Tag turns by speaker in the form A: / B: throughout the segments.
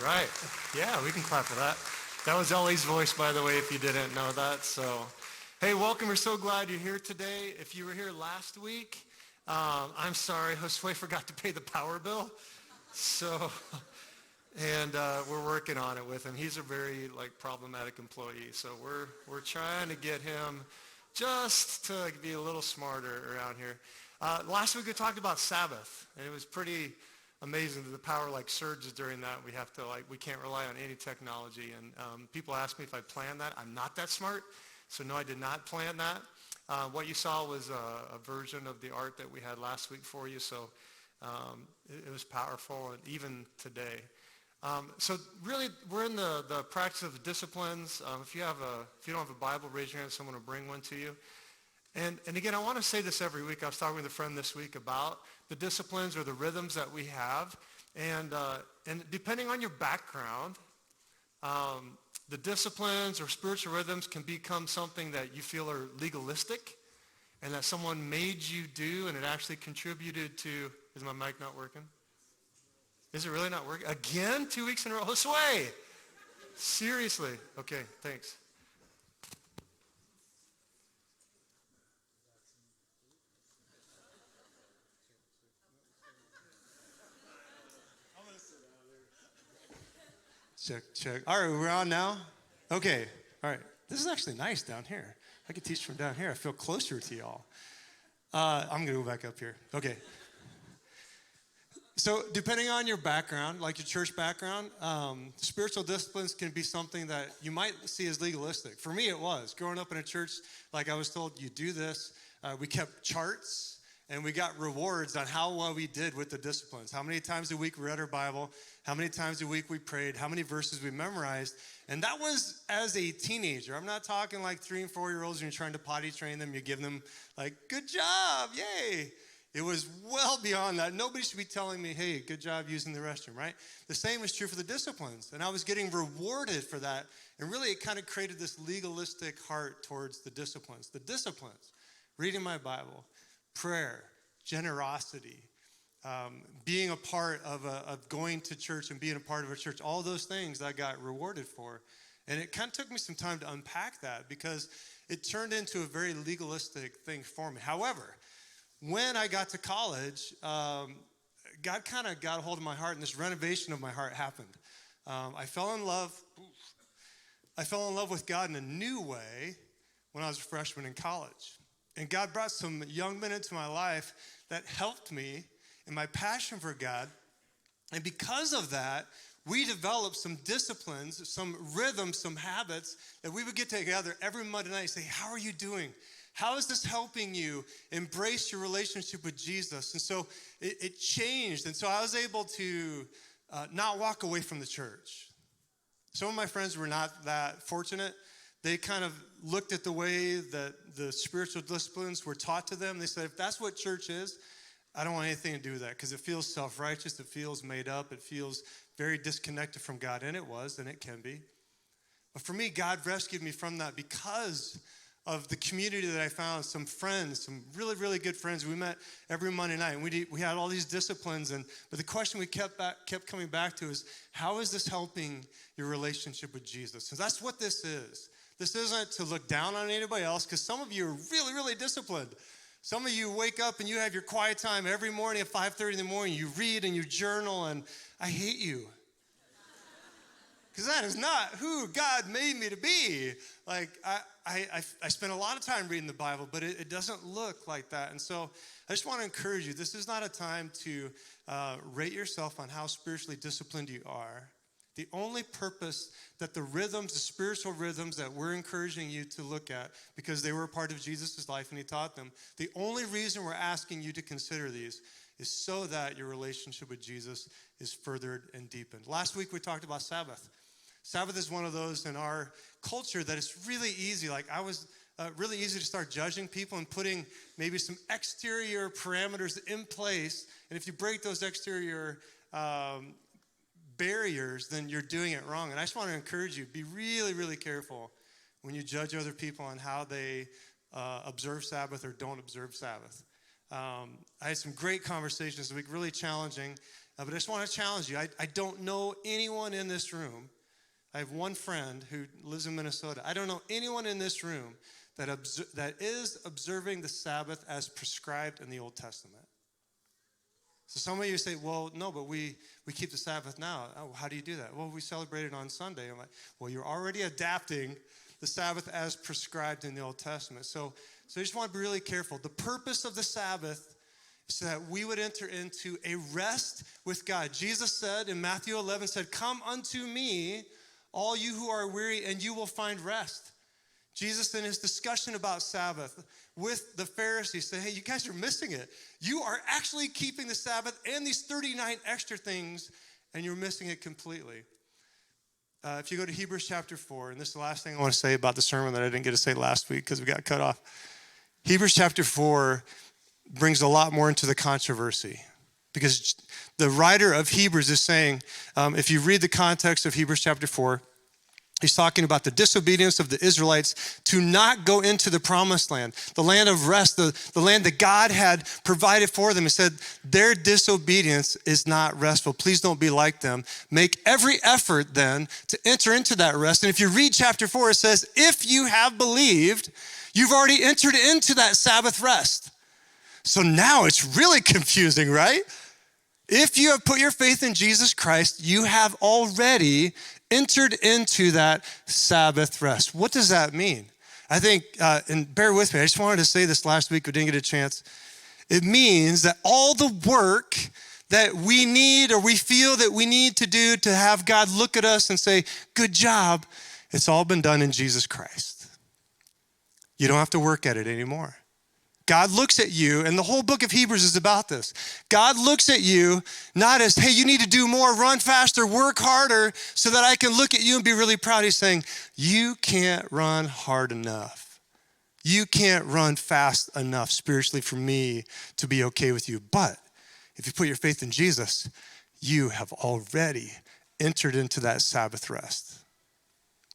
A: right. Yeah, we can clap for that. That was Ellie's voice, by the way, if you didn't know that. So, hey, welcome. We're so glad you're here today. If you were here last week, I'm sorry, Josue forgot to pay the power bill. So, and we're working on it with him. He's a very problematic employee. So we're trying to get him just to be a little smarter around here. Last week we talked about Sabbath, and it was pretty amazing that the power surges during that. We have to we can't rely on any technology. And people ask me if I planned that. I'm not that smart, so no, I did not plan that. What you saw was a version of the art that we had last week for you. So it was powerful, and even today. So really, we're in the practice of the disciplines. If you don't have a Bible, raise your hand. Someone will bring one to you. And again, I want to say this every week. I was talking with a friend this week about the disciplines or the rhythms that we have. And depending on your background, the disciplines or spiritual rhythms can become something that you feel are legalistic and that someone made you do, and it actually contributed to, is my mic not working? Is it really not working? Again? 2 weeks in a row? Josue! Seriously? Okay, thanks. Check. All right, we're on now? Okay, all right. This is actually nice down here. I can teach from down here. I feel closer to y'all. I'm going to go back up here. Okay. So depending on your background, like your church background, spiritual disciplines can be something that you might see as legalistic. For me, it was. Growing up in a church, I was told, you do this. We kept charts, and we got rewards on how well we did with the disciplines. How many times a week we read our Bible, how many times a week we prayed, how many verses we memorized. And that was as a teenager. I'm not talking 3 and 4 year olds and you're trying to potty train them. You give them good job, yay. It was well beyond that. Nobody should be telling me, hey, good job using the restroom, right? The same is true for the disciplines. And I was getting rewarded for that. And really, it kind of created this legalistic heart towards the disciplines. The disciplines, reading my Bible, prayer, generosity, being a part of going to church and being a part of a church, all those things I got rewarded for. And it kind of took me some time to unpack that because it turned into a very legalistic thing for me. However, when I got to college, God kind of got a hold of my heart, and this renovation of my heart happened. I fell in love with God in a new way when I was a freshman in college. And God brought some young men into my life that helped me in my passion for God. And because of that, we developed some disciplines, some rhythms, some habits that we would get together every Monday night and say, how are you doing? How is this helping you embrace your relationship with Jesus? And so it changed. And so I was able to not walk away from the church. Some of my friends were not that fortunate. They kind of looked at the way that the spiritual disciplines were taught to them. They said, if that's what church is, I don't want anything to do with that because it feels self-righteous. It feels made up. It feels very disconnected from God. And it was, and it can be. But for me, God rescued me from that because of the community that I found, some friends, some really, really good friends. We met every Monday night, and we had all these disciplines. But the question we kept coming back to is, how is this helping your relationship with Jesus? So that's what this is. This isn't to look down on anybody else, because some of you are really, really disciplined. Some of you wake up and you have your quiet time every morning at 5:30 in the morning. You read and you journal, and I hate you. Because that is not who God made me to be. I spend a lot of time reading the Bible, but it doesn't look like that. And so I just want to encourage you, this is not a time to rate yourself on how spiritually disciplined you are. The only purpose that the rhythms, the spiritual rhythms that we're encouraging you to look at, because they were a part of Jesus' life and he taught them, the only reason we're asking you to consider these is so that your relationship with Jesus is furthered and deepened. Last week we talked about Sabbath. Sabbath is one of those in our culture that it's really easy. I was really easy to start judging people and putting maybe some exterior parameters in place. And if you break those exterior barriers, then you're doing it wrong. And I just want to encourage you, be really, really careful when you judge other people on how they observe Sabbath or don't observe Sabbath. I had some great conversations this week, really challenging. But I just want to challenge you. I don't know anyone in this room. I have one friend who lives in Minnesota. I don't know anyone in this room that is observing the Sabbath as prescribed in the Old Testament. So some of you say, well, no, but we keep the Sabbath now. Oh, how do you do that? Well, we celebrate it on Sunday. I'm like, well, you're already adapting the Sabbath as prescribed in the Old Testament. So I just want to be really careful. The purpose of the Sabbath is so that we would enter into a rest with God. Jesus said in Matthew 11, said, come unto me, all you who are weary, and you will find rest. Jesus, in his discussion about Sabbath with the Pharisees, said, hey, you guys are missing it. You are actually keeping the Sabbath and these 39 extra things, and you're missing it completely. If you go to Hebrews chapter 4, and this is the last thing I want to say about the sermon that I didn't get to say last week because we got cut off. Hebrews chapter 4 brings a lot more into the controversy because the writer of Hebrews is saying, if you read the context of Hebrews chapter 4, he's talking about the disobedience of the Israelites to not go into the promised land, the land of rest, the land that God had provided for them. He said, their disobedience is not restful. Please don't be like them. Make every effort then to enter into that rest. And if you read chapter 4, it says, if you have believed, you've already entered into that Sabbath rest. So now it's really confusing, right? If you have put your faith in Jesus Christ, you have already entered into that Sabbath rest. What does that mean? I think, and bear with me, I just wanted to say this last week, we didn't get a chance. It means that all the work that we need or we feel that we need to do to have God look at us and say, good job, it's all been done in Jesus Christ. You don't have to work at it anymore. God looks at you, and the whole book of Hebrews is about this. God looks at you not as, hey, you need to do more, run faster, work harder so that I can look at you and be really proud. He's saying, you can't run hard enough. You can't run fast enough spiritually for me to be okay with you. But if you put your faith in Jesus, you have already entered into that Sabbath rest.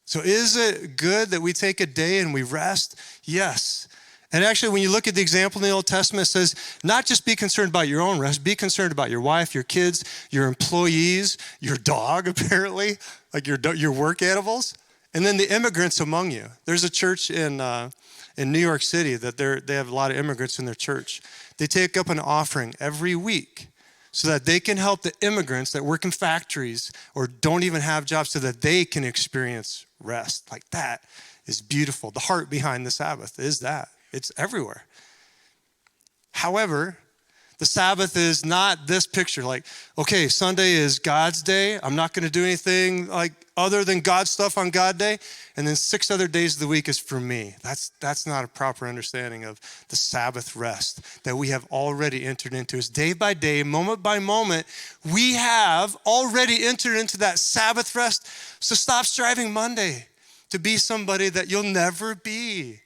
A: So is it good that we take a day and we rest? Yes. And actually, when you look at the example in the Old Testament, it says, not just be concerned about your own rest, be concerned about your wife, your kids, your employees, your dog, apparently, like your work animals, and then the immigrants among you. There's a church in New York City that they have a lot of immigrants in their church. They take up an offering every week so that they can help the immigrants that work in factories or don't even have jobs so that they can experience rest. Like that is beautiful. The heart behind the Sabbath is that. It's everywhere. However, the Sabbath is not this picture like, okay, Sunday is God's day. I'm not going to do anything like other than God's stuff on God day. And then 6 other days of the week is for me. That's not a proper understanding of the Sabbath rest that we have already entered into. It's day by day, moment by moment, we have already entered into that Sabbath rest. So stop striving Monday to be somebody that you'll never be.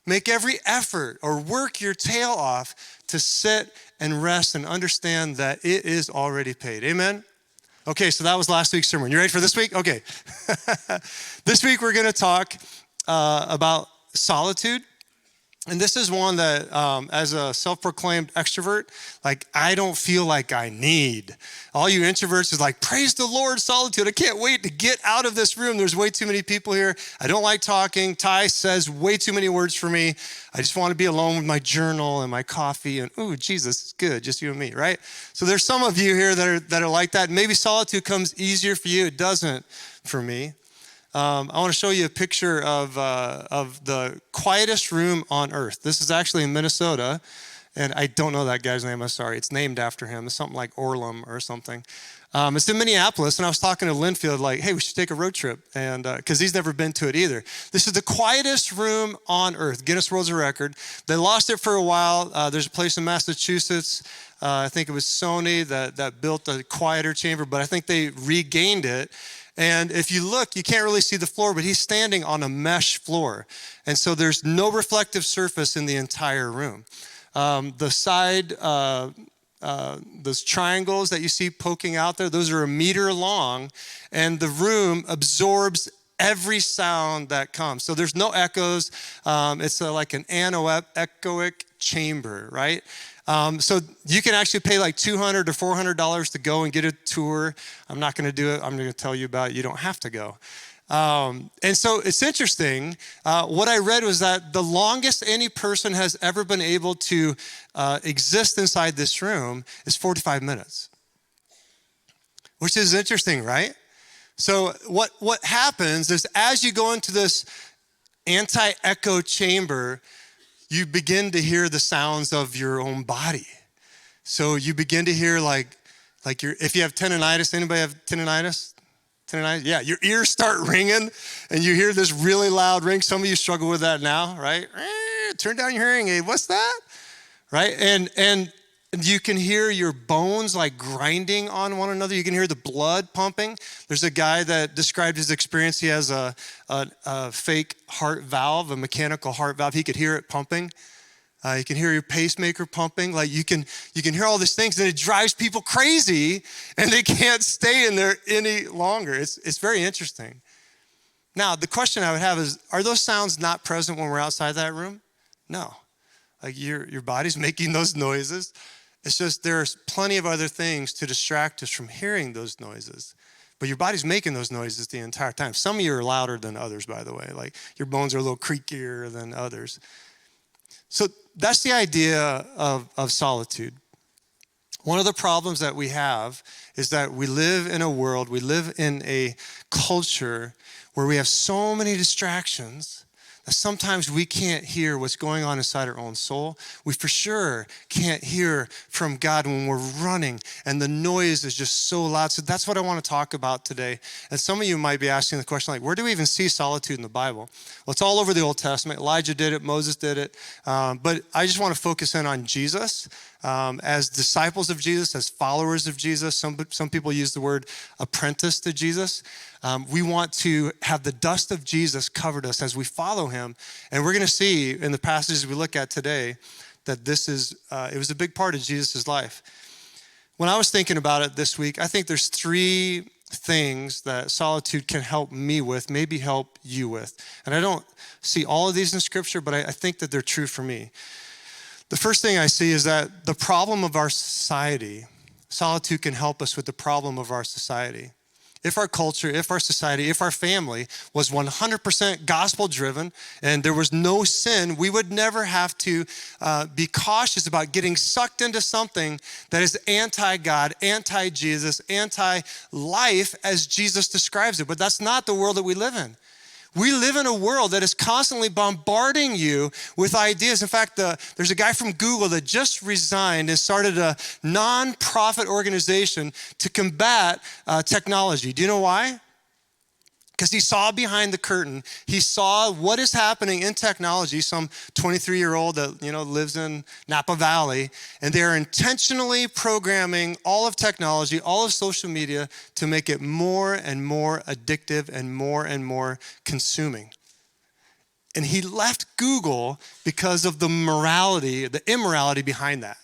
A: Make every effort or work your tail off to sit and rest and understand that it is already paid. Amen? Okay, so that was last week's sermon. You ready for this week? Okay. This week we're going to talk about solitude. And this is one that, as a self-proclaimed extrovert, like I don't feel like I need. All you introverts is like, praise the Lord, solitude. I can't wait to get out of this room. There's way too many people here. I don't like talking. Ty says way too many words for me. I just want to be alone with my journal and my coffee. And ooh, Jesus, it's good, just you and me, right? So there's some of you here that are like that. Maybe solitude comes easier for you. It doesn't for me. I want to show you a picture of the quietest room on earth. This is actually in Minnesota, and I don't know that guy's name. I'm sorry. It's named after him. It's something like Orlam or something. It's in Minneapolis, and I was talking to Linfield like, hey, we should take a road trip, and because he's never been to it either. This is the quietest room on earth, Guinness World Record. They lost it for a while. There's a place in Massachusetts, I think it was Sony that built a quieter chamber, but I think they regained it. And if you look, you can't really see the floor, but he's standing on a mesh floor. And so there's no reflective surface in the entire room. The side, those triangles that you see poking out there, those are 1 meter long, and the room absorbs every sound that comes. So there's no echoes. It's like an anechoic chamber, right? So you can actually pay like $200 or $400 to go and get a tour. I'm not going to do it. I'm going to tell you about it. You don't have to go. And so it's interesting. What I read was that the longest any person has ever been able to exist inside this room is 45 minutes, which is interesting, right? So what happens is as you go into this anti-echo chamber, you begin to hear the sounds of your own body. So you begin to hear like if you have tendonitis, anybody have tendonitis? Yeah, your ears start ringing and you hear this really loud ring. Some of you struggle with that now, right? Turn down your hearing aid. What's that? Right? And you can hear your bones like grinding on one another. You can hear the blood pumping. There's a guy that described his experience. He has a fake heart valve, a mechanical heart valve. He could hear it pumping. You can hear your pacemaker pumping. Like you can hear all these things, and it drives people crazy, and they can't stay in there any longer. It's very interesting. Now, the question I would have is, are those sounds not present when we're outside that room? No. Like your body's making those noises. It's just there's plenty of other things to distract us from hearing those noises. But your body's making those noises the entire time. Some of you are louder than others, by the way. Like your bones are a little creakier than others. So that's the idea of solitude. One of the problems that we have is that we live in a world, we live in a culture where we have so many distractions that sometimes we can't hear what's going on inside our own soul. We for sure can't hear from God when we're running and the noise is just so loud. So that's what I want to talk about today. And some of you might be asking the question, like, where do we even see solitude in the Bible? Well, it's all over the Old Testament. Elijah did it, Moses did it. But I just want to focus in on Jesus. As disciples of Jesus, as followers of Jesus, some people use the word apprentice to Jesus. We want to have the dust of Jesus covered us as we follow him. And we're going to see in the passages we look at today that it was a big part of Jesus' life. When I was thinking about it this week, I think there's 3 things that solitude can help me with, maybe help you with. And I don't see all of these in Scripture, but I think that they're true for me. The first thing I see is that the problem of our society, solitude can help us with the problem of our society. If our culture, if our society, if our family was 100% gospel-driven and there was no sin, we would never have to be cautious about getting sucked into something that is anti-God, anti-Jesus, anti-life as Jesus describes it. But that's not the world that we live in. We live in a world that is constantly bombarding you with ideas. In fact, there's a guy from Google that just resigned and started a nonprofit organization to combat technology. Do you know why? Because he saw behind the curtain. He saw what is happening in technology. Some 23-year-old that lives in Napa Valley, and they're intentionally programming all of technology, all of social media to make it more and more addictive and more consuming. And he left Google because of the immorality behind that.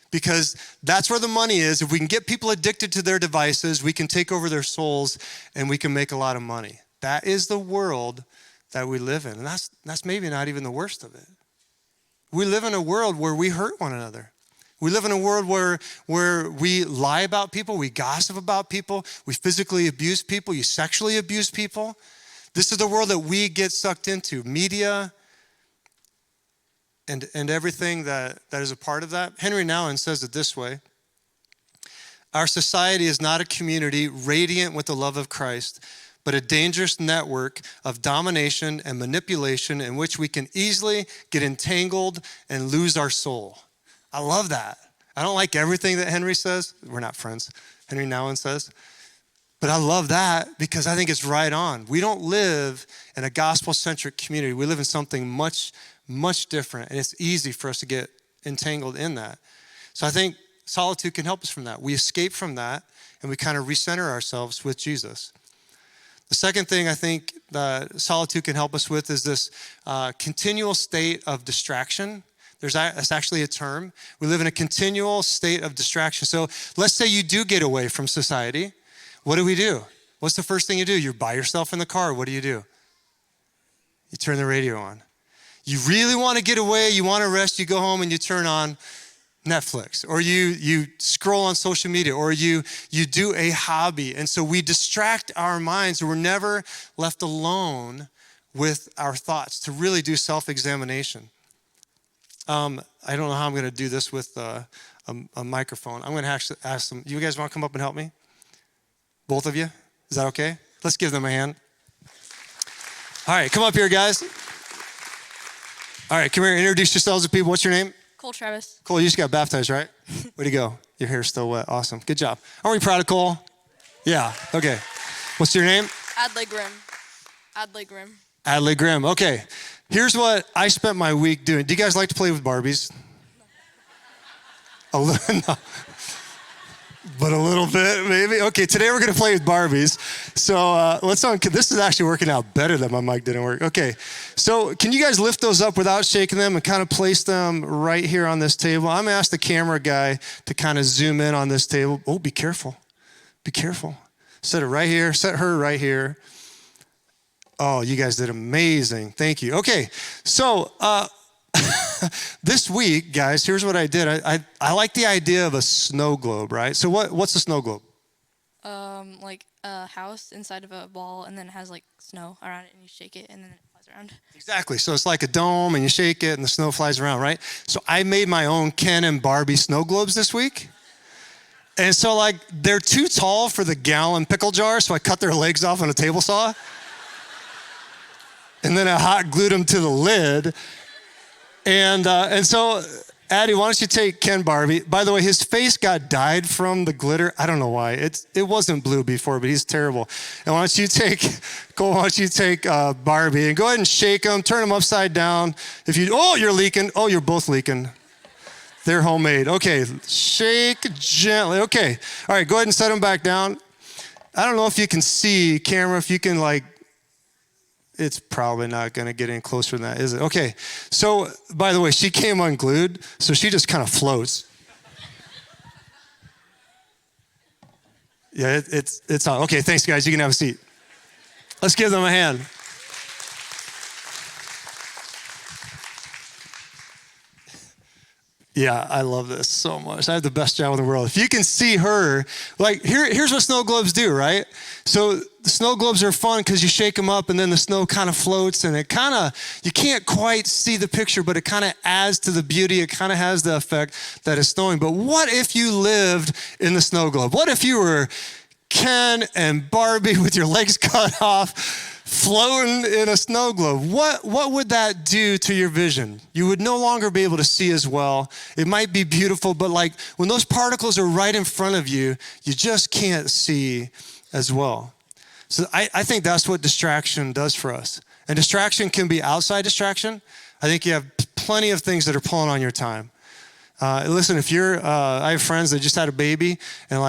A: Because that's where the money is. If we can get people addicted to their devices, we can take over their souls and we can make a lot of money. That is the world that we live in. And that's maybe not even the worst of it. We live in a world where we hurt one another. We live in a world where we lie about people, we gossip about people, we physically abuse people, you sexually abuse people. This is the world that we get sucked into. Media, and everything that is a part of that. Henry Nouwen says it this way: our society is not a community radiant with the love of Christ, but a dangerous network of domination and manipulation in which we can easily get entangled and lose our soul. I love that. I don't like everything that Henry says. We're not friends. Henry Nouwen says. But I love that because I think it's right on. We don't live in a gospel-centric community. We live in something much different, and it's easy for us to get entangled in that. So I think solitude can help us from that. We escape from that, and we kind of recenter ourselves with Jesus. The second thing I think that solitude can help us with is this continual state of distraction. That's actually a term. We live in a continual state of distraction. So let's say you do get away from society. What do? What's the first thing you do? You're by yourself in the car. What do? You turn the radio on. You really want to get away, you want to rest, you go home and you turn on Netflix, or you scroll on social media, or you do a hobby. And so we distract our minds, and we're never left alone with our thoughts to really do self-examination. I don't know how I'm going to do this with a microphone. I'm going to actually ask them. You guys want to come up and help me? Both of you? Is that okay? Let's give them a hand. All right, come up here, guys. All right, come here. Introduce yourselves to people. What's your name?
B: Cole Travis.
A: Cole, you just got baptized, right? Way to go. Your hair's still wet. Awesome. Good job. Aren't we proud of Cole? Yeah. Okay. What's your name?
B: Adley Grimm. Adley Grimm.
A: Adley Grimm. Okay. Here's what I spent my week doing. Do you guys like to play with Barbies? A little, no. But a little bit, maybe. Okay, today we're going to play with Barbies. So let's on. This is actually working out better than my mic didn't work. Okay, so can you guys lift those up without shaking them and kind of place them right here on this table? I'm going to ask the camera guy to kind of zoom in on this table. Oh, be careful. Be careful. Set it right here. Set her right here. Oh, you guys did amazing. Thank you. Okay, so this week, guys, here's what I did. I like the idea of a snow globe, right? So what's a snow globe?
B: Like a house inside of a ball, and then it has like snow around it, and you shake it, and then it flies around.
A: Exactly. So it's like a dome, and you shake it, and the snow flies around, right? So I made my own Ken and Barbie snow globes this week. And so, like, they're too tall for the gallon pickle jar, so I cut their legs off on a table saw. And then I hot glued them to the lid. And so, Addie, why don't you take Ken Barbie? By the way, his face got dyed from the glitter. I don't know why. It wasn't blue before, but he's terrible. And why don't you take, Cole, why don't you take Barbie and go ahead and shake him, turn him upside down. You're leaking. Oh, you're both leaking. They're homemade. Okay, shake gently. Okay, all right, go ahead and set them back down. I don't know if you can see, camera, if you can it's probably not gonna get any closer than that, is it? Okay, so by the way, she came unglued, so she just kind of floats. Yeah, it's on. Okay, thanks guys, you can have a seat. Let's give them a hand. Yeah, I love this so much. I have the best job in the world. If you can see her, here's what snow globes do, right? So the snow globes are fun because you shake them up and then the snow kind of floats and you can't quite see the picture, but it kind of adds to the beauty. It kind of has the effect that it's snowing. But what if you lived in the snow globe? What if you were Ken and Barbie with your legs cut off, floating in a snow globe? What would that do to your vision? You would no longer be able to see as well. It might be beautiful, but when those particles are right in front of you, you just can't see as well. So I think that's what distraction does for us. And distraction can be outside distraction. I think you have plenty of things that are pulling on your time. Listen, if I have friends that just had a baby and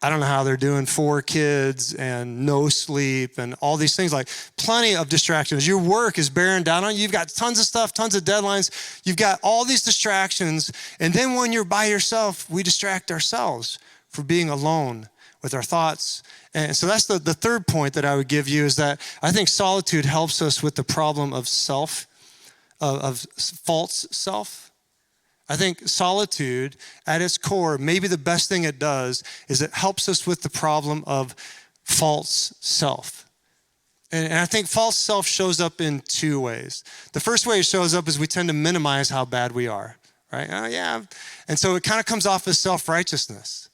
A: I don't know how they're doing, 4 kids and no sleep and all these things, plenty of distractions. Your work is bearing down on you. You've got tons of stuff, tons of deadlines. You've got all these distractions. And then when you're by yourself, we distract ourselves for being alone with our thoughts. And so that's the third point that I would give you, is that I think solitude helps us with the problem of of false self. I think solitude, at its core, maybe the best thing it does is it helps us with the problem of false self. And I think false self shows up in 2 ways. The first way it shows up is we tend to minimize how bad we are, right? Oh, yeah. And so it kind of comes off as self-righteousness.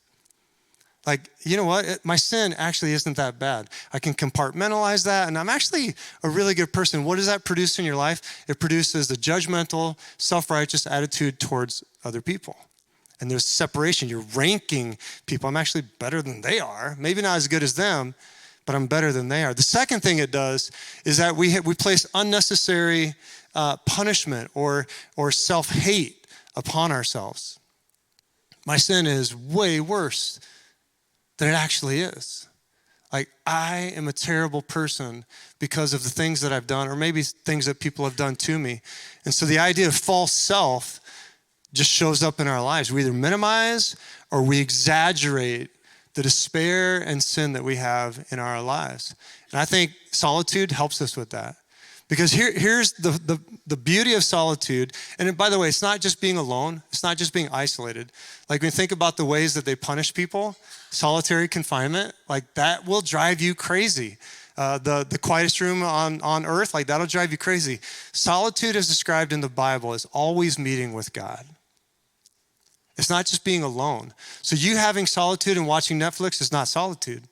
A: You know what? My sin actually isn't that bad. I can compartmentalize that, and I'm actually a really good person. What does that produce in your life? It produces a judgmental, self-righteous attitude towards other people. And there's separation. You're ranking people. I'm actually better than they are. Maybe not as good as them, but I'm better than they are. The second thing it does is that we place unnecessary punishment or self-hate upon ourselves. My sin is way worse than it actually is. I am a terrible person because of the things that I've done, or maybe things that people have done to me. And so the idea of false self just shows up in our lives. We either minimize or we exaggerate the despair and sin that we have in our lives. And I think solitude helps us with that. Because here's the beauty of solitude. And by the way, it's not just being alone. It's not just being isolated. Like when you think about the ways that they punish people, solitary confinement, like that will drive you crazy. The quietest room on earth, like that'll drive you crazy. Solitude is described in the Bible as always meeting with God. It's not just being alone. So you having solitude and watching Netflix is not solitude.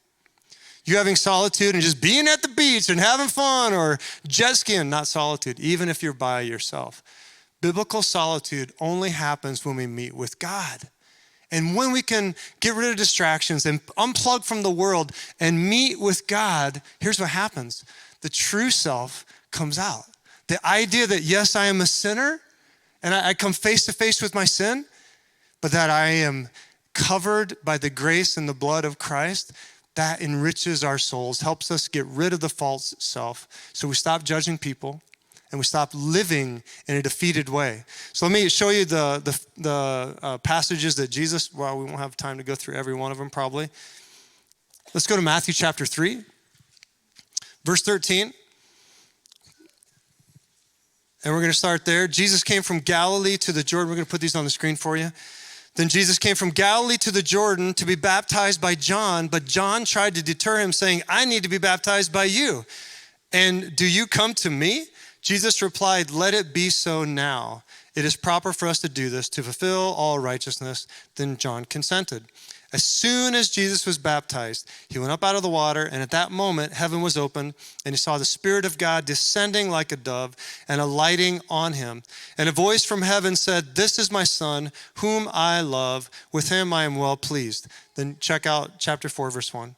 A: You having solitude and just being at the beach and having fun or jet skiing, not solitude, even if you're by yourself. Biblical solitude only happens when we meet with God. And when we can get rid of distractions and unplug from the world and meet with God, here's what happens. The true self comes out. The idea that, yes, I am a sinner and I come face to face with my sin, but that I am covered by the grace and the blood of Christ, that enriches our souls, helps us get rid of the false self. So we stop judging people and we stop living in a defeated way. So let me show you the passages that Jesus, well, we won't have time to go through every one of them probably. Let's go to Matthew chapter 3, verse 13. And we're going to start there. Jesus came from Galilee to the Jordan. We're going to put these on the screen for you. Then Jesus came from Galilee to the Jordan to be baptized by John, but John tried to deter him, saying, I need to be baptized by you. And do you come to me? Jesus replied, let it be so now. It is proper for us to do this, to fulfill all righteousness. Then John consented. As soon as Jesus was baptized, he went up out of the water, and at that moment, heaven was opened, and he saw the Spirit of God descending like a dove and alighting on him. And a voice from heaven said, this is my Son, whom I love. With him I am well pleased. Then check out chapter 4, verse 1.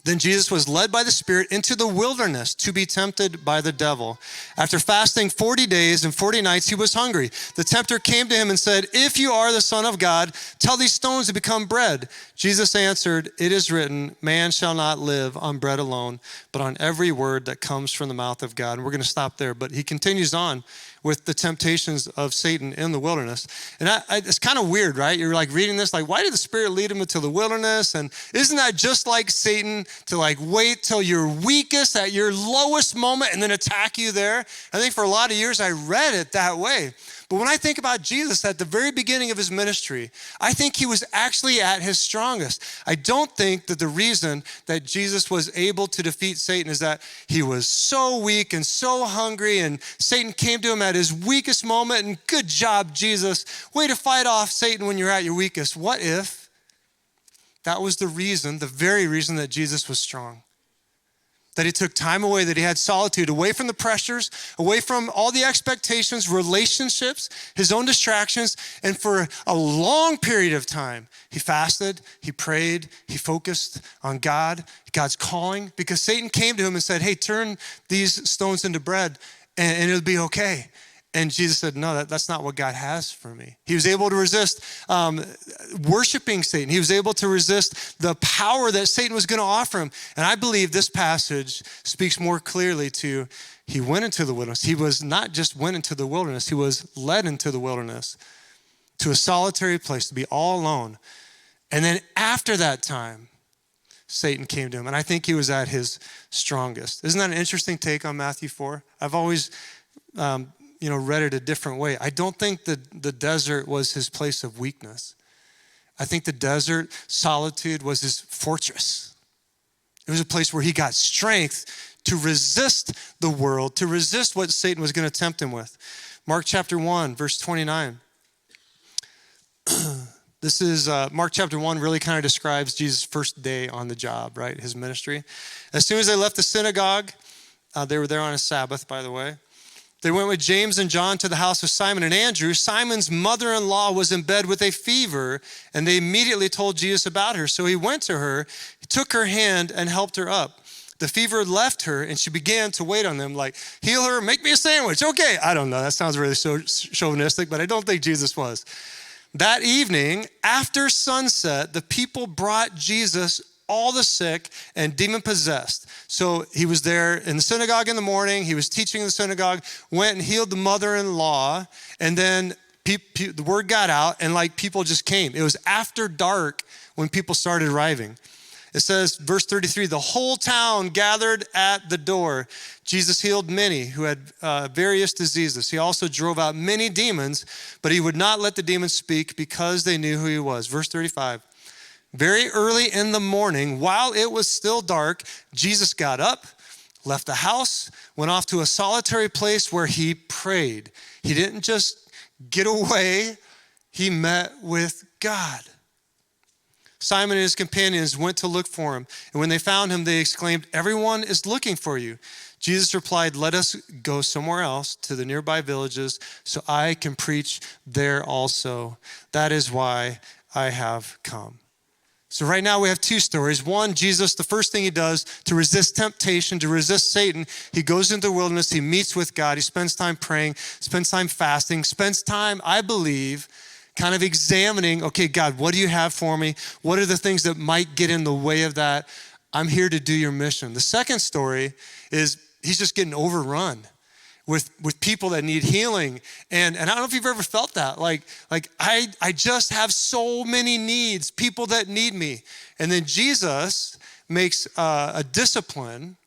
A: Then Jesus was led by the Spirit into the wilderness to be tempted by the devil. After fasting 40 days and 40 nights, he was hungry. The tempter came to him and said, if you are the Son of God, tell these stones to become bread. Jesus answered, it is written, man shall not live on bread alone, but on every word that comes from the mouth of God. And we're going to stop there, but he continues on with the temptations of Satan in the wilderness. And it's kind of weird, right? You're like reading this, like, why did the Spirit lead him into the wilderness? And isn't that just like Satan to like wait till you're weakest, at your lowest moment, and then attack you there? I think for a lot of years I read it that way. But when I think about Jesus at the very beginning of his ministry, I think he was actually at his strongest. I don't think that the reason that Jesus was able to defeat Satan is that he was so weak and so hungry, and Satan came to him at his weakest moment, and good job, Jesus. Way to fight off Satan when you're at your weakest. What if that was the reason, the very reason that Jesus was strong? That he took time away, that he had solitude, away from the pressures, away from all the expectations, relationships, his own distractions. And for a long period of time, he fasted, he prayed, he focused on God, God's calling, because Satan came to him and said, hey, turn these stones into bread and it'll be okay. And Jesus said, no, that's not what God has for me. He was able to resist worshiping Satan. He was able to resist the power that Satan was going to offer him. And I believe this passage speaks more clearly to, he went into the wilderness. He was not just went into the wilderness, he was led into the wilderness to a solitary place to be all alone. And then after that time, Satan came to him. And I think he was at his strongest. Isn't that an interesting take on Matthew 4? I've always read it a different way. I don't think that the desert was his place of weakness. I think the desert, solitude, was his fortress. It was a place where he got strength to resist the world, to resist what Satan was going to tempt him with. Mark chapter 1, verse 29. This is, Mark chapter 1 really kind of describes Jesus' first day on the job, right? His ministry. As soon as they left the synagogue, they were there on a Sabbath, by the way. They went with James and John to the house of Simon and Andrew. Simon's mother-in-law was in bed with a fever, and they immediately told Jesus about her. So he went to her, he took her hand, and helped her up. The fever left her, and she began to wait on them, like, heal her, make me a sandwich. Okay, I don't know. That sounds really so chauvinistic, but I don't think Jesus was. That evening, after sunset, the people brought Jesus all the sick and demon-possessed. So he was there in the synagogue in the morning. He was teaching in the synagogue, went and healed the mother-in-law, and then the word got out, and like people just came. It was after dark when people started arriving. It says, verse 33, the whole town gathered at the door. Jesus healed many who had various diseases. He also drove out many demons, but he would not let the demons speak because they knew who he was. Verse 35, very early in the morning, while it was still dark, Jesus got up, left the house, went off to a solitary place where he prayed. He didn't just get away, he met with God. Simon and his companions went to look for him, and when they found him, they exclaimed, everyone is looking for you. Jesus replied, let us go somewhere else to the nearby villages so I can preach there also. That is why I have come. So right now we have two stories. One, Jesus, the first thing he does to resist temptation, to resist Satan, he goes into the wilderness, he meets with God, he spends time praying, spends time fasting, spends time, I believe, kind of examining, okay, God, what do you have for me? What are the things that might get in the way of that? I'm here to do your mission. The second story is he's just getting overrun with people that need healing. And I don't know if you've ever felt that. Like I just have so many needs, people that need me. And then Jesus makes a discipline.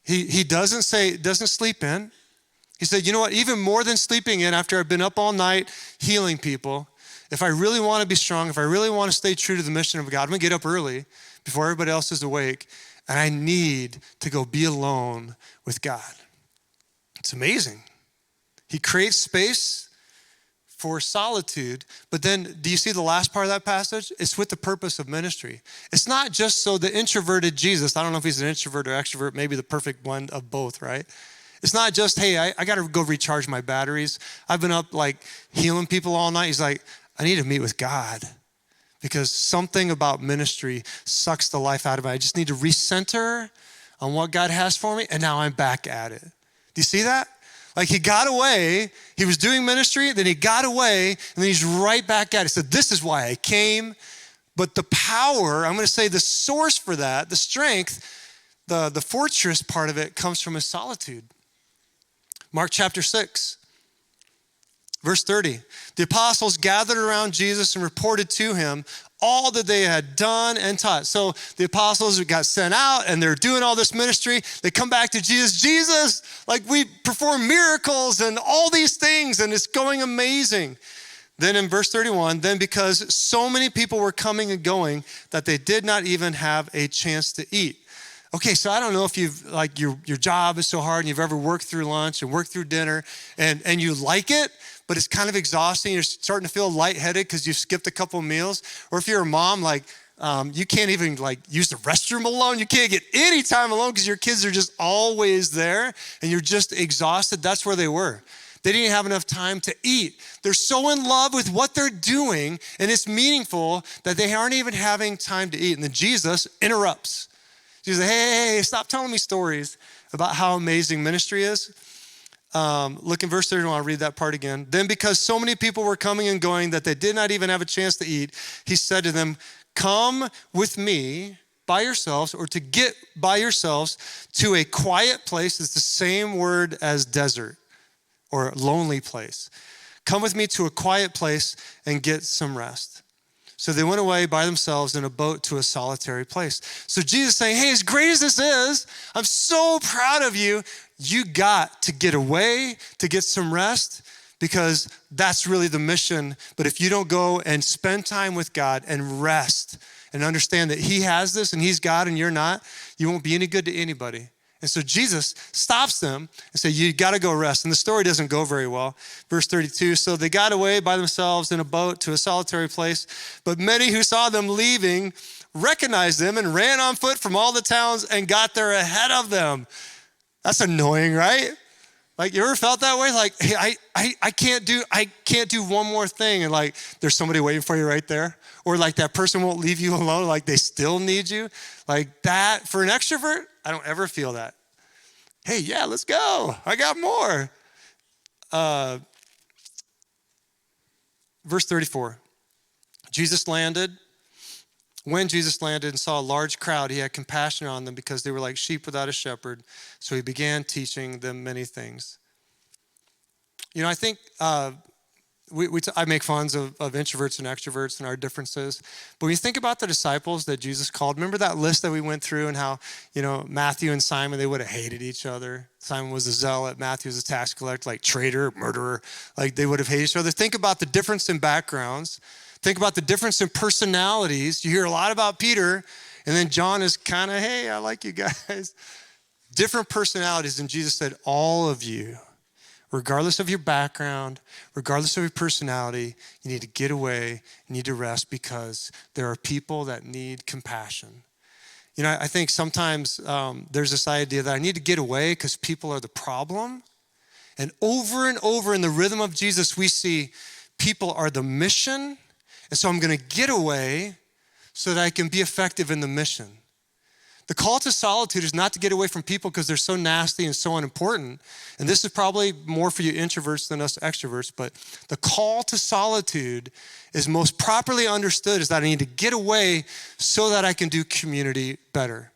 A: He doesn't sleep in. He said, you know what, even more than sleeping in after I've been up all night healing people, if I really want to be strong, if I really want to stay true to the mission of God, I'm going to get up early before everybody else is awake, and I need to go be alone with God. It's amazing. He creates space for solitude, but then do you see the last part of that passage? It's with the purpose of ministry. It's not just so the introverted Jesus, I don't know if he's an introvert or extrovert, maybe the perfect blend of both, right? It's not just, hey, I got to go recharge my batteries. I've been up like healing people all night. He's like, I need to meet with God because something about ministry sucks the life out of me. I just need to recenter on what God has for me, and now I'm back at it. Do you see that? Like he got away, he was doing ministry, then he got away, and then he's right back at it. He said, this is why I came. But the power, I'm going to say the source for that, the strength, the fortress part of it comes from his solitude. Mark chapter 6, verse 30. The apostles gathered around Jesus and reported to him all that they had done and taught. So the apostles got sent out and they're doing all this ministry. They come back to Jesus. Jesus, like we perform miracles and all these things and it's going amazing. Then in verse 31, then because so many people were coming and going that they did not even have a chance to eat. Okay, so I don't know if you've, like your job is so hard and you've ever worked through lunch and worked through dinner and you like it, but it's kind of exhausting. You're starting to feel lightheaded because you've skipped a couple of meals. Or if you're a mom, like you can't even like use the restroom alone. You can't get any time alone because your kids are just always there and you're just exhausted. That's where they were. They didn't have enough time to eat. They're so in love with what they're doing and it's meaningful that they aren't even having time to eat. And then Jesus interrupts. Jesus says, hey, stop telling me stories about how amazing ministry is. Look in verse 31, I'll read that part again. Then because so many people were coming and going that they did not even have a chance to eat, he said to them, come with me by yourselves or to get by yourselves to a quiet place. It's the same word as desert or lonely place. Come with me to a quiet place and get some rest. So they went away by themselves in a boat to a solitary place. So Jesus is saying, hey, as great as this is, I'm so proud of you. You got to get away to get some rest because that's really the mission. But if you don't go and spend time with God and rest and understand that he has this and he's God and you're not, you won't be any good to anybody. And so Jesus stops them and says, you got to go rest. And the story doesn't go very well. Verse 32, so they got away by themselves in a boat to a solitary place. But many who saw them leaving recognized them and ran on foot from all the towns and got there ahead of them. That's annoying, right? Like you ever felt that way? Like, hey, I can't do one more thing. And like, there's somebody waiting for you right there. Or like that person won't leave you alone. Like they still need you. Like that, for an extrovert, I don't ever feel that. Hey, yeah, let's go. I got more. Verse 34, when Jesus landed and saw a large crowd, he had compassion on them because they were like sheep without a shepherd. So he began teaching them many things. You know, I think I make fun of introverts and extroverts and our differences. But when you think about the disciples that Jesus called, remember that list that we went through and how, Matthew and Simon, they would have hated each other. Simon was a zealot. Matthew was a tax collector, like traitor, murderer. Like they would have hated each other. Think about the difference in backgrounds. Think about the difference in personalities. You hear a lot about Peter, and then John is kind of, hey, I like you guys. Different personalities. And Jesus said, all of you, regardless of your background, regardless of your personality, you need to get away, you need to rest because there are people that need compassion. I think sometimes there's this idea that I need to get away because people are the problem. And over in the rhythm of Jesus, we see people are the mission. And so I'm going to get away so that I can be effective in the mission. The call to solitude is not to get away from people because they're so nasty and so unimportant. And this is probably more for you introverts than us extroverts, but the call to solitude is most properly understood is that I need to get away so that I can do community better.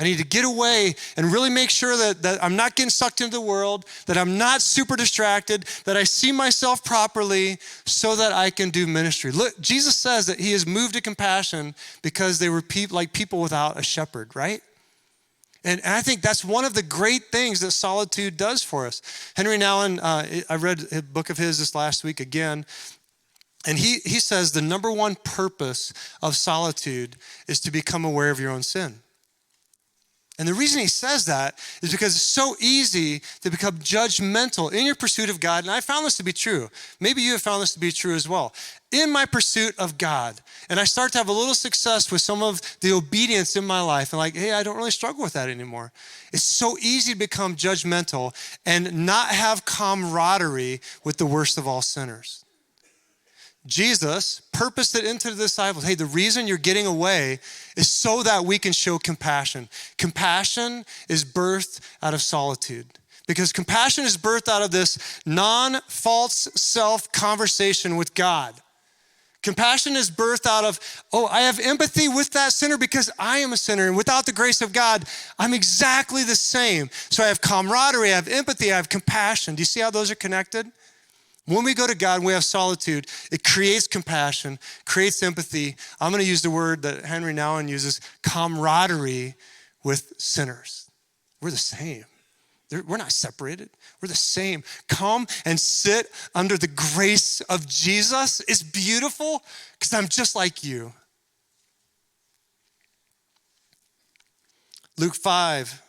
A: I need to get away and really make sure that I'm not getting sucked into the world, that I'm not super distracted, that I see myself properly so that I can do ministry. Look, Jesus says that he is moved to compassion because they were like people without a shepherd, right? And I think that's one of the great things that solitude does for us. Henry Nouwen, I read a book of his this last week again, and he says the number one purpose of solitude is to become aware of your own sin. And the reason he says that is because it's so easy to become judgmental in your pursuit of God. And I found this to be true. Maybe you have found this to be true as well. In my pursuit of God, and I start to have a little success with some of the obedience in my life, and like, hey, I don't really struggle with that anymore. It's so easy to become judgmental and not have camaraderie with the worst of all sinners. Jesus purposed it into the disciples. Hey, the reason you're getting away is so that we can show compassion. Compassion is birthed out of solitude because compassion is birthed out of this non-false self conversation with God. Compassion is birthed out of, I have empathy with that sinner because I am a sinner. And without the grace of God, I'm exactly the same. So I have camaraderie, I have empathy, I have compassion. Do you see how those are connected? When we go to God and we have solitude, it creates compassion, creates empathy. I'm going to use the word that Henry Nouwen uses, camaraderie with sinners. We're the same. We're not separated. We're the same. Come and sit under the grace of Jesus. It's beautiful because I'm just like you. Luke 5.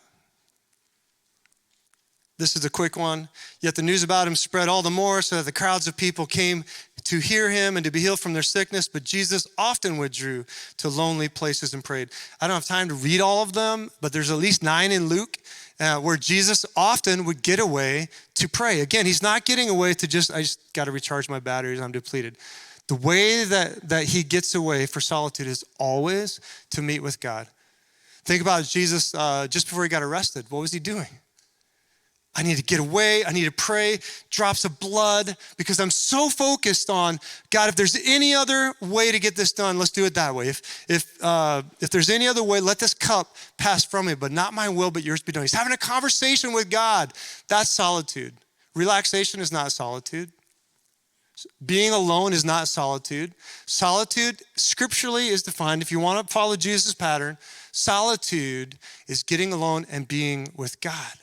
A: This is a quick one. Yet the news about him spread all the more so that the crowds of people came to hear him and to be healed from their sickness. But Jesus often withdrew to lonely places and prayed. I don't have time to read all of them, but there's at least 9 in Luke where Jesus often would get away to pray. Again, he's not getting away to I just got to recharge my batteries, I'm depleted. The way that he gets away for solitude is always to meet with God. Think about Jesus just before he got arrested. What was he doing? I need to get away. I need to pray, drops of blood, because I'm so focused on, God, if there's any other way to get this done, let's do it that way. If there's any other way, let this cup pass from me, but not my will, but yours be done. He's having a conversation with God. That's solitude. Relaxation is not solitude. Being alone is not solitude. Solitude, scripturally, is defined, if you want to follow Jesus' pattern, solitude is getting alone and being with God.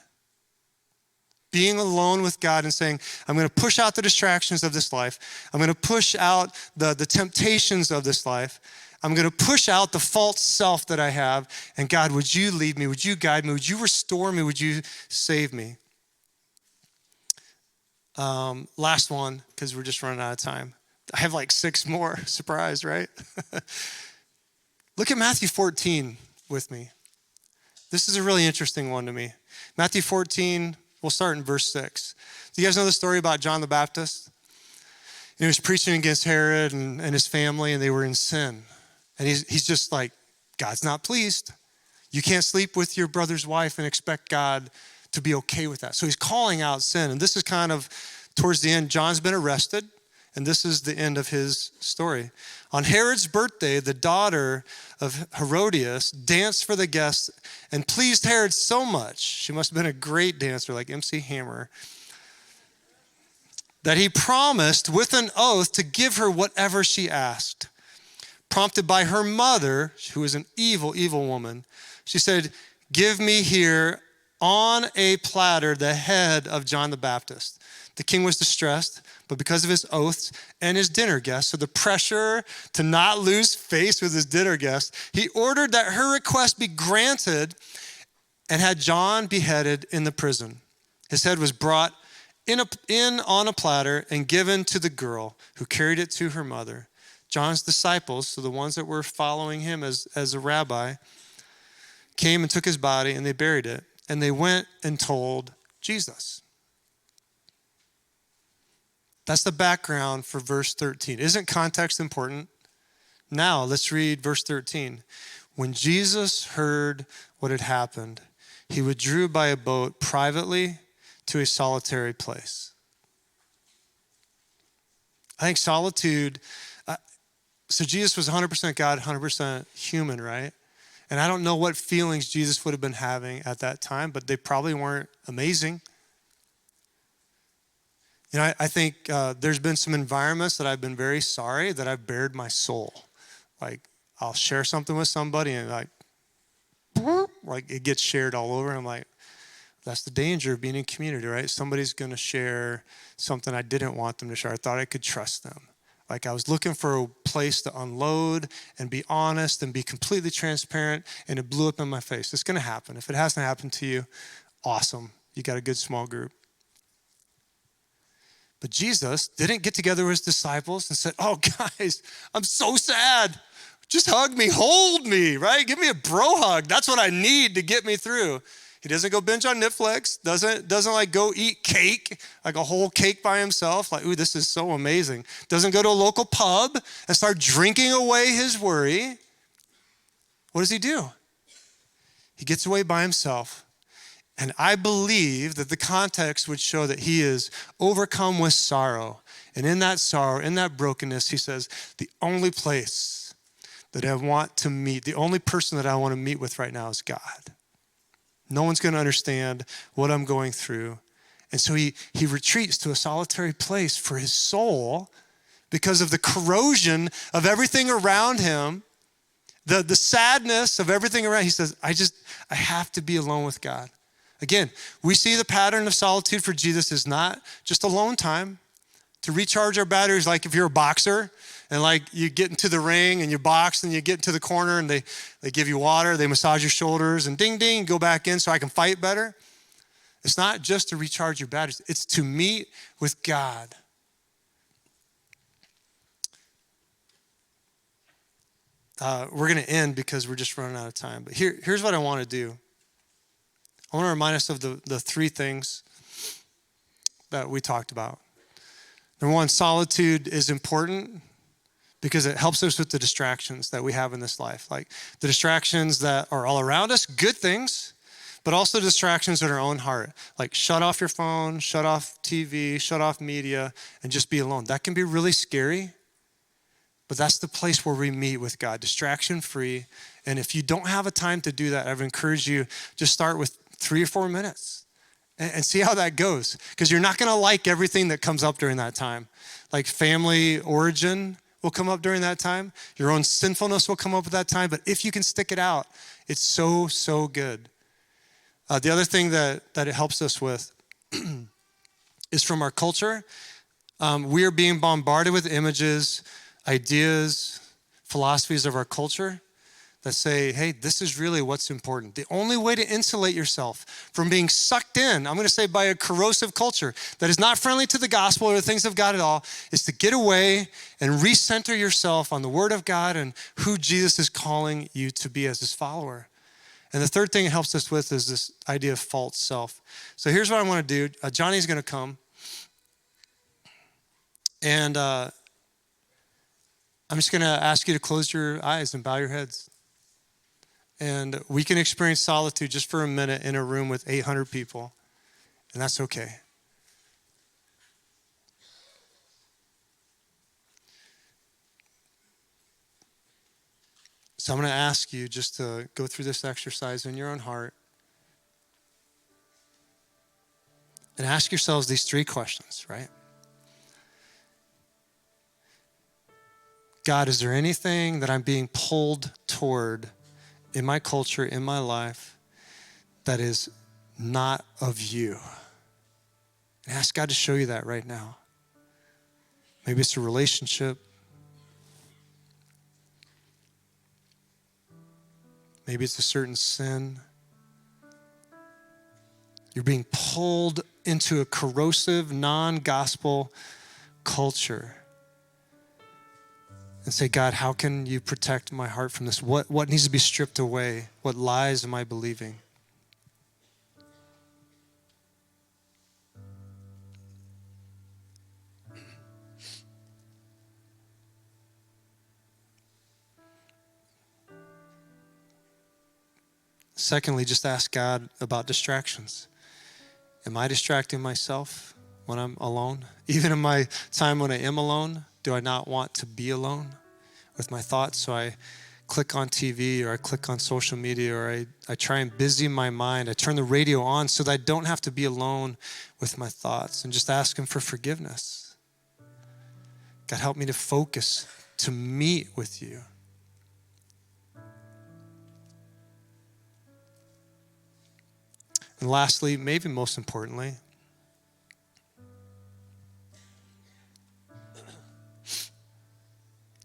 A: Being alone with God and saying, I'm going to push out the distractions of this life. I'm going to push out the temptations of this life. I'm going to push out the false self that I have. And God, would you lead me? Would you guide me? Would you restore me? Would you save me? Last one, because we're just running out of time. I have like 6 more. Surprise, right? Look at Matthew 14 with me. This is a really interesting one to me. Matthew 14, we'll start in verse 6. Do you guys know the story about John the Baptist? He was preaching against Herod and his family, and they were in sin. And he's just like, God's not pleased. You can't sleep with your brother's wife and expect God to be okay with that. So he's calling out sin. And this is kind of towards the end. John's been arrested, and this is the end of his story. On Herod's birthday, the daughter of Herodias danced for the guests and pleased Herod so much. She must have been a great dancer, like MC Hammer. that he promised with an oath to give her whatever she asked. Prompted by her mother, who was an evil, evil woman, she said, "Give me here on a platter the head of John the Baptist." The king was distressed, but because of his oaths and his dinner guests, so the pressure to not lose face with his dinner guests, he ordered that her request be granted and had John beheaded in the prison. His head was brought in on a platter and given to the girl, who carried it to her mother. John's disciples, so the ones that were following him as a rabbi, came and took his body and they buried it. And they went and told Jesus. That's the background for verse 13. Isn't context important? Now let's read verse 13. When Jesus heard what had happened, he withdrew by a boat privately to a solitary place. I think solitude, so Jesus was 100% God, 100% human, right? And I don't know what feelings Jesus would have been having at that time, but they probably weren't amazing. You know, I think there's been some environments that I've been very sorry that I've bared my soul. Like, I'll share something with somebody and like it gets shared all over. And I'm like, that's the danger of being in community, right? Somebody's going to share something I didn't want them to share. I thought I could trust them. Like, I was looking for a place to unload and be honest and be completely transparent, and it blew up in my face. It's going to happen. If it hasn't happened to you, awesome. You got a good small group. But Jesus didn't get together with his disciples and said, "Oh, guys, I'm so sad. Just hug me, hold me, right? Give me a bro hug. That's what I need to get me through." He doesn't go binge on Netflix, doesn't like go eat cake, like a whole cake by himself. Like, ooh, this is so amazing. Doesn't go to a local pub and start drinking away his worry. What does he do? He gets away by himself. And I believe that the context would show that he is overcome with sorrow. And in that sorrow, in that brokenness, he says, the only place that I want to meet, the only person that I want to meet with right now is God. No one's going to understand what I'm going through. And so he retreats to a solitary place for his soul because of the corrosion of everything around him, the sadness of everything around. He says, I have to be alone with God. Again, we see the pattern of solitude for Jesus is not just alone time to recharge our batteries. Like if you're a boxer and like you get into the ring and you box and you get into the corner and they give you water, they massage your shoulders and ding, ding, go back in so I can fight better. It's not just to recharge your batteries. It's to meet with God. We're going to end because we're just running out of time. But here's what I want to do. I want to remind us of the three things that we talked about. Number one, solitude is important because it helps us with the distractions that we have in this life. Like the distractions that are all around us, good things, but also distractions in our own heart. Like shut off your phone, shut off TV, shut off media, and just be alone. That can be really scary, but that's the place where we meet with God, distraction-free. And if you don't have a time to do that, I would encourage you, just start with 3 or 4 minutes and see how that goes. Because you're not going to like everything that comes up during that time. Like family origin will come up during that time. Your own sinfulness will come up at that time. But if you can stick it out, it's so, so good. The other thing that it helps us with is from our culture. We are being bombarded with images, ideas, philosophies of our culture that say, hey, this is really what's important. The only way to insulate yourself from being sucked in, I'm going to say by a corrosive culture that is not friendly to the gospel or the things of God at all, is to get away and recenter yourself on the word of God and who Jesus is calling you to be as his follower. And the third thing it helps us with is this idea of false self. So here's what I want to do. Johnny's going to come. And I'm just going to ask you to close your eyes and bow your heads. And we can experience solitude just for a minute in a room with 800 people, and that's okay. So I'm going to ask you just to go through this exercise in your own heart and ask yourselves these 3 questions, right? God, is there anything that I'm being pulled toward in my culture, in my life, that is not of you? And ask God to show you that right now. Maybe it's a relationship. Maybe it's a certain sin. You're being pulled into a corrosive, non-gospel culture. And say, God, how can you protect my heart from this? What needs to be stripped away? What lies am I believing? Secondly, just ask God about distractions. Am I distracting myself when I'm alone? Even in my time when I am alone, do I not want to be alone with my thoughts? So I click on TV, or I click on social media, or I try and busy my mind. I turn the radio on so that I don't have to be alone with my thoughts, and just ask him for forgiveness. God, help me to focus, to meet with you. And lastly, maybe most importantly,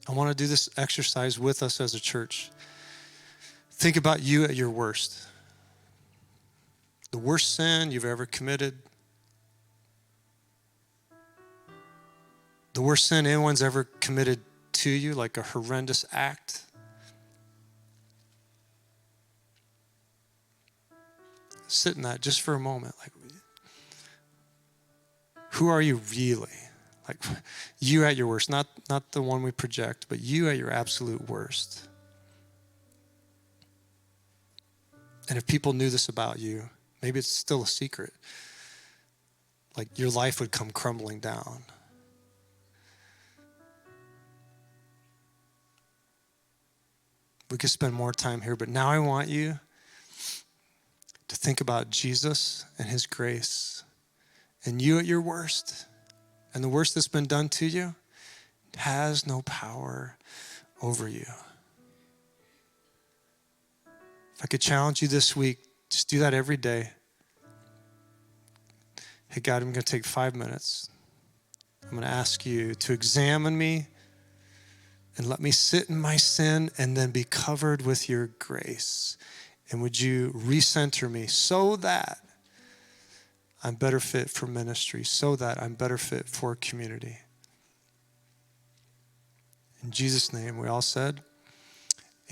A: I want to do this exercise with us as a church. Think about you at your worst. The worst sin you've ever committed. The worst sin anyone's ever committed to you, like a horrendous act. Sit in that just for a moment. Like, who are you really? Like, you at your worst, not the one we project, but you at your absolute worst. And if people knew this about you, maybe it's still a secret. Like, your life would come crumbling down. We could spend more time here, but now I want you to think about Jesus and his grace, and you at your worst, and the worst that's been done to you has no power over you. If I could challenge you this week, just do that every day. Hey, God, I'm going to take 5 minutes. I'm going to ask you to examine me and let me sit in my sin and then be covered with your grace. And would you recenter me so that I'm better fit for ministry, so that I'm better fit for community? In Jesus' name, we all said,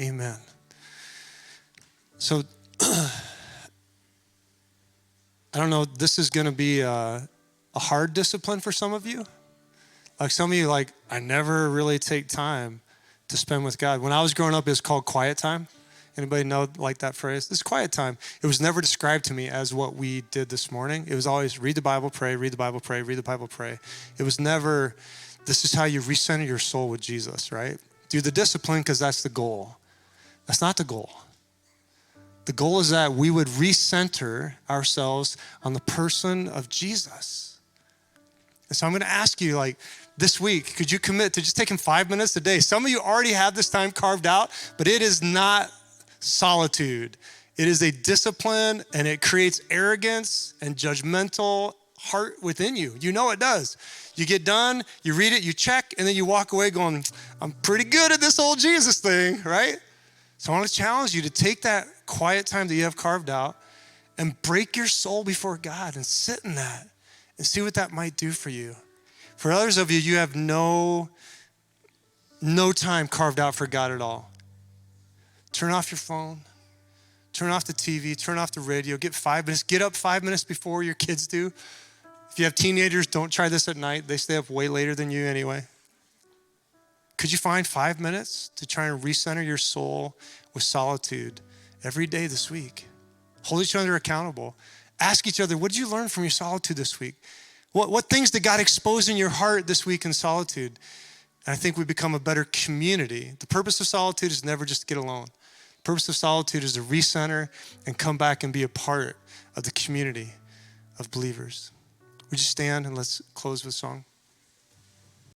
A: amen. So, I don't know, this is going to be a hard discipline for some of you. Like some of you, like, I never really take time to spend with God. When I was growing up, it was called quiet time. Anybody know like that phrase? This is quiet time. It was never described to me as what we did this morning. It was always read the Bible, pray, read the Bible, pray, read the Bible, pray. It was never, this is how you recenter your soul with Jesus, right? Do the discipline because that's the goal. That's not the goal. The goal is that we would recenter ourselves on the person of Jesus. And so I'm going to ask you, like, this week, could you commit to just taking 5 minutes a day? Some of you already have this time carved out, but it is not solitude. It is a discipline, and it creates arrogance and judgmental heart within you. You know it does. You get done, you read it, you check, and then you walk away going, I'm pretty good at this old Jesus thing, right? So I want to challenge you to take that quiet time that you have carved out and break your soul before God and sit in that and see what that might do for you. For others of you, you have no time carved out for God at all. Turn off your phone, turn off the TV, turn off the radio, get 5 minutes, get up 5 minutes before your kids do. If you have teenagers, don't try this at night. They stay up way later than you anyway. Could you find 5 minutes to try and recenter your soul with solitude every day this week? Hold each other accountable. Ask each other, what did you learn from your solitude this week? What things did God expose in your heart this week in solitude? And I think we become a better community. The purpose of solitude is never just to get alone. The purpose of solitude is to recenter and come back and be a part of the community of believers. Would you stand and let's close with a song?